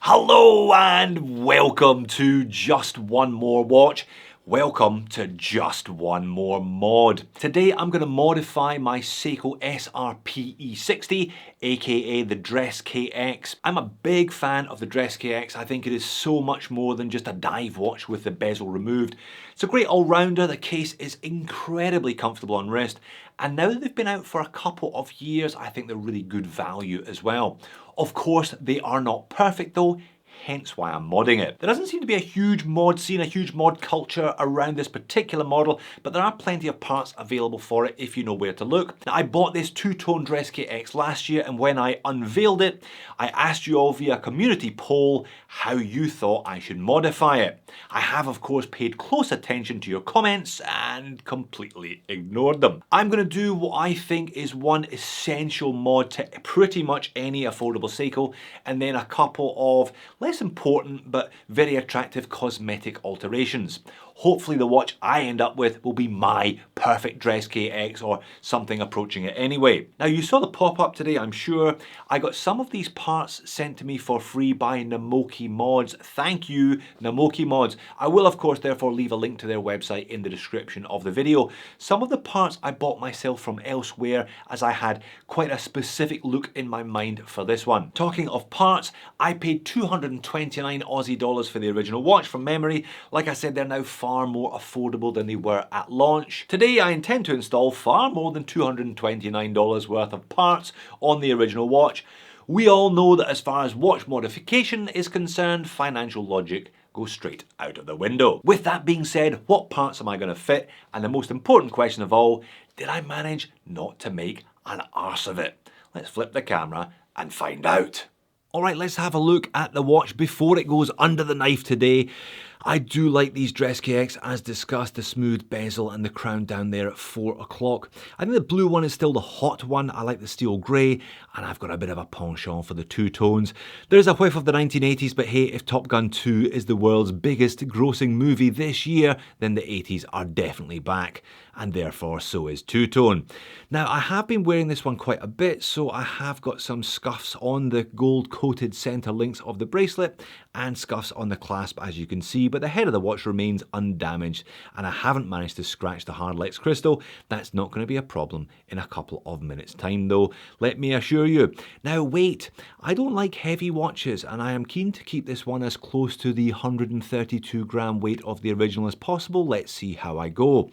Hello and welcome to Just One More Watch. Welcome to Just One More Mod. Today I'm going to modify my Seiko SRPE60, aka the DressKX. I'm a big fan of the DressKX. I think it is so much more than just a dive watch with the bezel removed. It's a great all-rounder. The case is incredibly comfortable on wrist, and now that they've been out for a couple of years, I think they're really good value as well. Of course, they are not perfect though, hence why I'm modding it. There doesn't seem to be a huge mod scene, a huge mod culture around this particular model, but there are plenty of parts available for it if you know where to look. Now, I bought this two-tone DressKX last year, and when I unveiled it, I asked you all via a community poll how you thought I should modify it. I have, of course, paid close attention to your comments and completely ignored them. I'm going to do what I think is one essential mod to pretty much any affordable Seiko, and then a couple of less important but very attractive cosmetic alterations. Hopefully the watch I end up with will be my perfect DressKX or something approaching it anyway. Now, you saw the pop-up today, I'm sure. I got some of these parts sent to me for free by NAMOKI Mods. Thank you, NAMOKI Mods. I will, of course, therefore leave a link to their website in the description of the video. Some of the parts I bought myself from elsewhere, as I had quite a specific look in my mind for this one. Talking of parts, I paid 229 Aussie dollars for the original watch from memory. Like I said, they're now far more affordable than they were at launch. Today I intend to install far more than $229 worth of parts on the original watch. We all know that as far as watch modification is concerned, financial logic goes straight out of the window. With that being said, what parts am I going to fit? And the most important question of all, did I manage not to make an arse of it? Let's flip the camera and find out. Alright, let's have a look at the watch before it goes under the knife today. I do like these DressKX, as discussed, the smooth bezel and the crown down there at 4 o'clock. I think the blue one is still the hot one. I like the steel grey, and I've got a bit of a penchant for the two tones. There's a whiff of the 1980s, but hey, if Top Gun 2 is the world's biggest grossing movie this year, then the 80s are definitely back, and therefore so is two-tone. Now, I have been wearing this one quite a bit, so I have got some scuffs on the gold-coated centre links of the bracelet and scuffs on the clasp, as you can see, but the head of the watch remains undamaged, and I haven't managed to scratch the hard-lex crystal. That's not going to be a problem in a couple of minutes' time, though, let me assure you. Now, weight. I don't like heavy watches, and I am keen to keep this one as close to the 132 gram weight of the original as possible. Let's see how I go.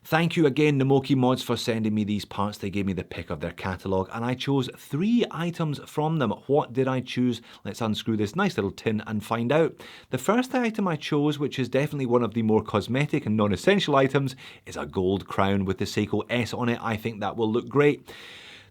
Thank you again, NAMOKI Mods, for sending me these parts. They gave me the pick of their catalogue, and I chose 3 items from them. What did I choose? Let's unscrew this nice little tin and find out. The first item I chose, which is definitely one of the more cosmetic and non-essential items, is a gold crown with the Seiko S on it. I think that will look great.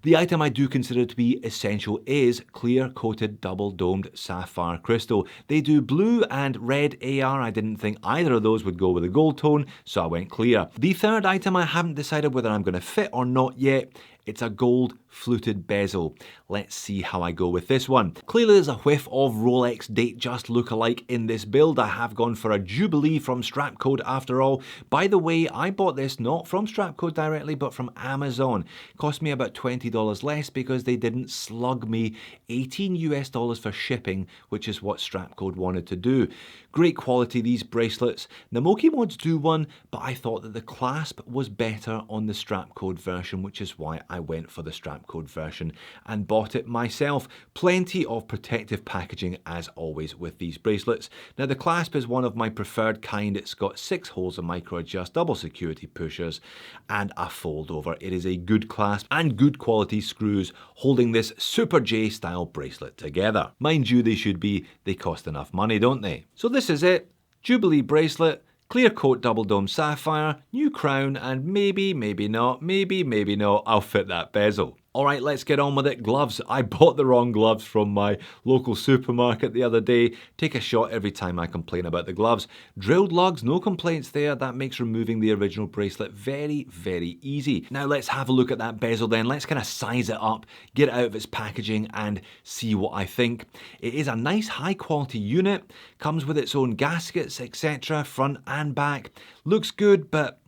The item I do consider to be essential is clear coated double domed sapphire crystal. They do blue and red AR. I didn't think either of those would go with a gold tone, so I went clear. The third item I haven't decided whether I'm going to fit or not yet. It's a gold fluted bezel. Let's see how I go with this one. Clearly there's a whiff of Rolex Datejust look-alike in this build. I have gone for a Jubilee from Strapcode after all. By the way, I bought this not from Strapcode directly, but from Amazon. It cost me about $20 less because they didn't slug me $18 US for shipping, which is what Strapcode wanted to do. Great quality, these bracelets. NAMOKI Mods do one, but I thought that the clasp was better on the Strapcode version, which is why I went for the Strapcode version and bought it myself. Plenty of protective packaging as always with these bracelets. Now, the clasp is one of my preferred kind. It's got 6 holes of micro adjust, double security pushers, and a fold over. It is a good clasp and good quality screws holding this Super J style bracelet together. Mind you, they cost enough money, don't they? So this is it. Jubilee bracelet. Clear coat double dome sapphire, new crown, and maybe not, I'll fit that bezel. Alright, let's get on with it. Gloves. I bought the wrong gloves from my local supermarket the other day. Take a shot every time I complain about the gloves. Drilled lugs, no complaints there. That makes removing the original bracelet very, very easy. Now let's have a look at that bezel then. Let's kind of size it up, get it out of its packaging and see what I think. It is a nice high quality unit. Comes with its own gaskets, etc. front and back. Looks good, but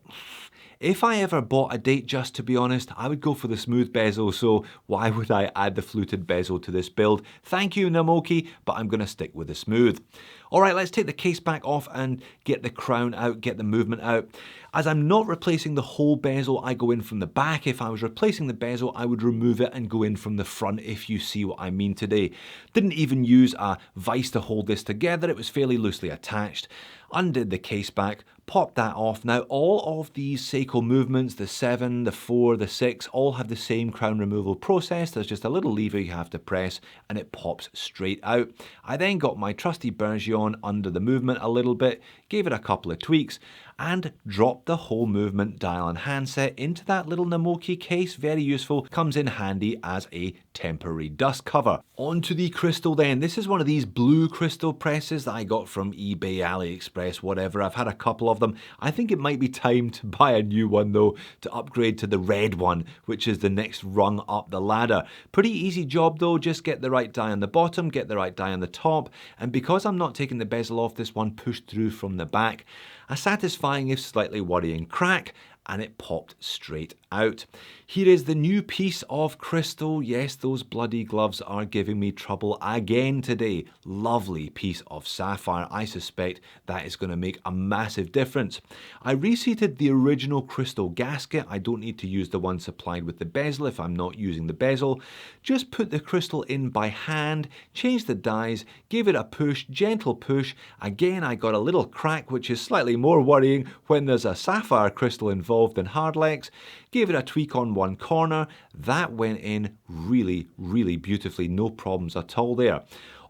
If I ever bought a Datejust, to be honest, I would go for the smooth bezel, so why would I add the fluted bezel to this build? Thank you, NAMOKI, but I'm going to stick with the smooth. All right, let's take the case back off and get the crown out, get the movement out. As I'm not replacing the whole bezel, I go in from the back. If I was replacing the bezel, I would remove it and go in from the front, if you see what I mean today. Didn't even use a vise to hold this together. It was fairly loosely attached. Undid the case back, popped that off. Now all of these Seiko movements, the 7, the 4, the 6, all have the same crown removal process. There's just a little lever you have to press and it pops straight out. I then got my trusty Bergeon under the movement a little bit, gave it a couple of tweaks and dropped the whole movement dial and handset into that little NAMOKI case. Very useful, comes in handy as a temporary dust cover. Onto the crystal then. This is one of these blue crystal presses that I got from eBay, AliExpress, whatever. I've had a couple of them. I think it might be time to buy a new one though, to upgrade to the red one, which is the next rung up the ladder. Pretty easy job though, just get the right die on the bottom, get the right die on the top, and because I'm not taking the bezel off, this one pushed through from the back. A satisfying if slightly worrying crack, and it popped straight out. Here is the new piece of crystal. Yes, those bloody gloves are giving me trouble again today. Lovely piece of sapphire. I suspect that is going to make a massive difference. I reseated the original crystal gasket. I don't need to use the one supplied with the bezel if I'm not using the bezel. Just put the crystal in by hand, changed the dies, gave it a push, gentle push. Again, I got a little crack, which is slightly more worrying when there's a sapphire crystal involved than hardlex. Gave it a tweak on one corner. That went in really, really beautifully. No problems at all there.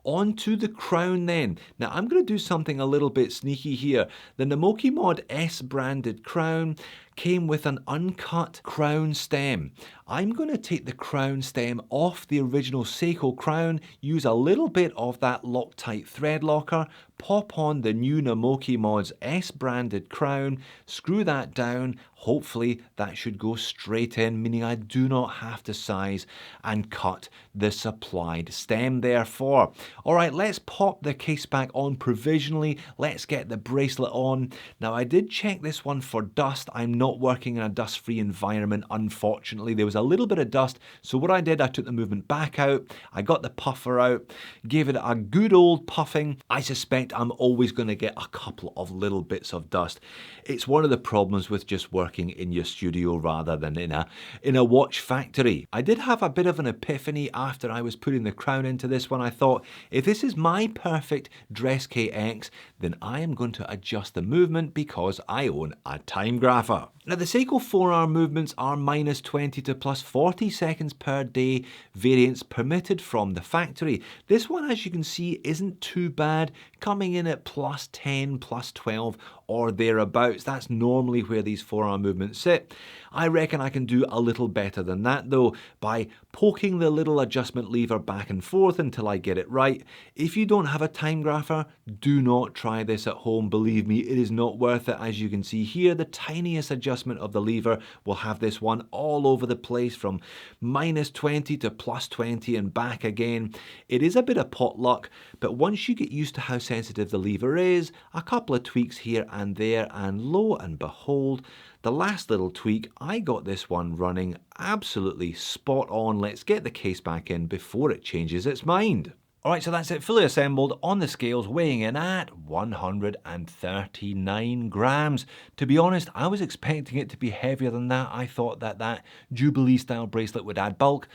Onto the crown then. Now I'm going to do something a little bit sneaky here. The NAMOKI Mod S branded crown came with an uncut crown stem. I'm going to take the crown stem off the original Seiko crown, use a little bit of that Loctite thread locker, pop on the new NAMOKI Mod's S branded crown, screw that down. Hopefully that should go straight in, meaning I do not have to size and cut the supplied stem therefore. All right, let's pop the case back on provisionally. Let's get the bracelet on. Now I did check this one for dust. I'm not working in a dust-free environment, unfortunately. There was a little bit of dust, so what I did, I took the movement back out, I got the puffer out, gave it a good old puffing. I suspect I'm always going to get a couple of little bits of dust. It's one of the problems with just working in your studio rather than in a watch factory. I did have a bit of an epiphany after I was putting the crown into this one. I thought, if this is my perfect DressKX, then I am going to adjust the movement because I own a time grapher. Now the Seiko forearm movements are -20 to +40 seconds per day variants permitted from the factory. This one, as you can see, isn't too bad, coming in at +10, +12 or thereabouts. That's normally where these forearm movements sit. I reckon I can do a little better than that though, by poking the little adjustment lever back and forth until I get it right. If you don't have a time grapher, do not try this at home. Believe me, it is not worth it. As you can see here, the tiniest adjustment of the lever will have this one all over the place from -20 to +20 and back again. It is a bit of potluck, but once you get used to how sensitive the lever is, a couple of tweaks here and there, and lo and behold, the last little tweak, I got this one running absolutely spot on. Let's get the case back in before it changes its mind. Alright, so that's it, fully assembled on the scales, weighing in at 139 grams. To be honest, I was expecting it to be heavier than that. I thought that that Jubilee style bracelet would add bulk.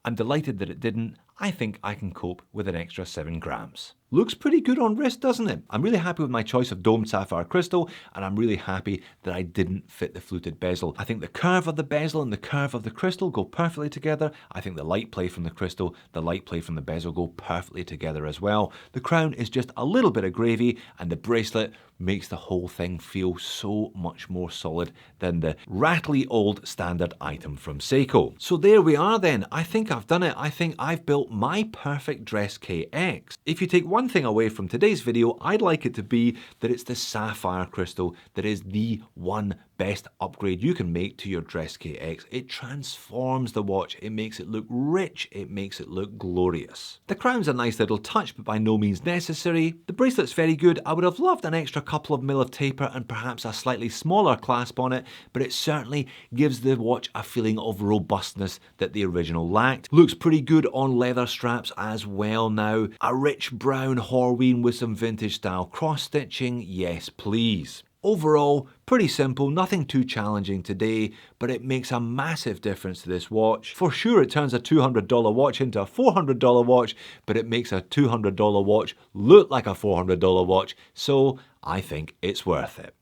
I'm delighted that it didn't. I think I can cope with an extra 7 grams. Looks pretty good on wrist, doesn't it? I'm really happy with my choice of domed sapphire crystal, and I'm really happy that I didn't fit the fluted bezel. I think the curve of the bezel and the curve of the crystal go perfectly together. I think the light play from the crystal, the light play from the bezel go perfectly together as well. The crown is just a little bit of gravy, and the bracelet makes the whole thing feel so much more solid than the rattly old standard item from Seiko. So there we are then. I think I've done it. I think I've built my perfect DressKX. If you take one thing away from today's video, I'd like it to be that it's the sapphire crystal that is the one best upgrade you can make to your DressKX. It transforms the watch, it makes it look rich, it makes it look glorious. The crown's a nice little touch, but by no means necessary. The bracelet's very good. I would have loved an extra couple of mil of taper and perhaps a slightly smaller clasp on it, but it certainly gives the watch a feeling of robustness that the original lacked. Looks pretty good on leather straps as well now. A rich brown Horween with some vintage style cross stitching, yes please. Overall, pretty simple, nothing too challenging today, but it makes a massive difference to this watch. For sure it turns a $200 watch into a $400 watch, but it makes a $200 watch look like a $400 watch, so I think it's worth it.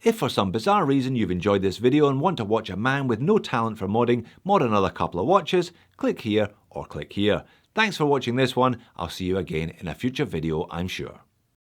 If for some bizarre reason you've enjoyed this video and want to watch a man with no talent for modding mod another couple of watches, click here or click here. Thanks for watching this one. I'll see you again in a future video, I'm sure.